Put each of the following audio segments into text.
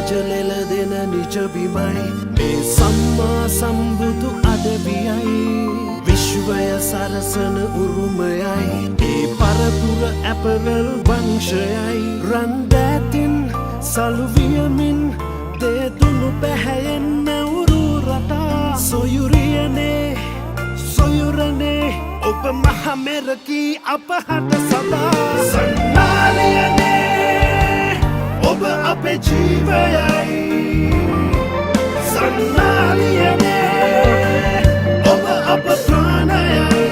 රජලෙල දෙන නිජබිමයි මේ සම්මා සම්බුදු අදවියයි විශ්වය සරසන උරුමයයි ඒ පරපුර ඇපවල් වංශයයි රන්දෑතින් සලුවියමින් දේතුළු පැහැයෙන් නැවුරු රටා සොයුරනේ ඔබ මහමෙරකී අපහට සදා සන්නාලියනේ ඔබ අපේ ජීවයයි සන්නාලියනේ ඔබ අප ප්‍රාණයයි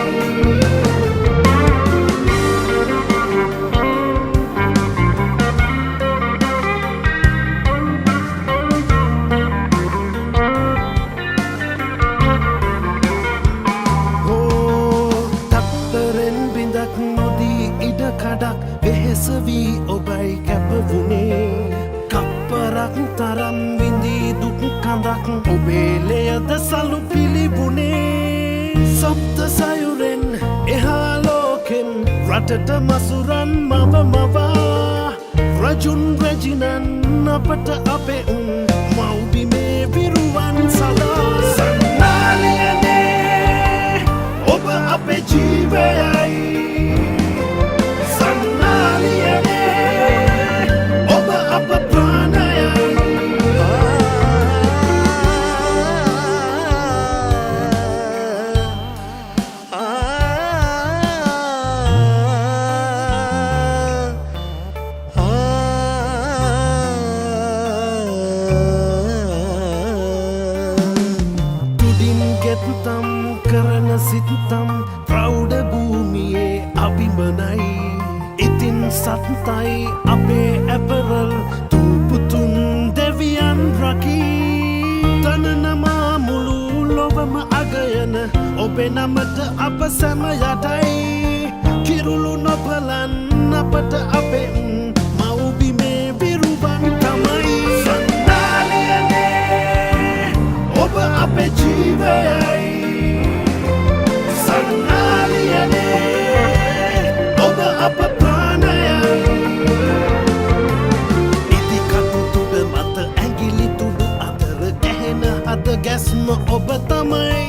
කඩක් වෙහෙස වී ඔබයි කැපවුණේ කප්පරක් තරම් විඳී දුක් කඳක් ඔබේ ලෙයද සලු පිළිබුණේ සප්ත සයුරෙන් එහා ලෝකෙන් රටට මසුරන් මවා රජුන් රැජිනන් අපට අපේ උන් මව්බිමේ විරුවන් සදා සන්නාලියනේ ඔබ අපේ ජීවයයි තම් කරන සිත්තම් ප්‍රෞඩ භූමියේ අභිමනයි ඉතින් සත්තයි අපේ ඇපවල් තුපුතුන් දෙවියන් රකී තනනමා මුළු ලොවම අගයන ඔබේ නමට අප සැම යටයි කිරුළු නොපලන් අපට අපේ මව්බිමේ විරුවන් තමයි සන්නාලියනේ ඔබ අපේ ජීවයයි අප ප්‍රාණයයි ඉදිකටු තුඩ මත ඇඟිලි තුඩු අතර ඇහෙන හද ගැස්ම ඔබ තමයි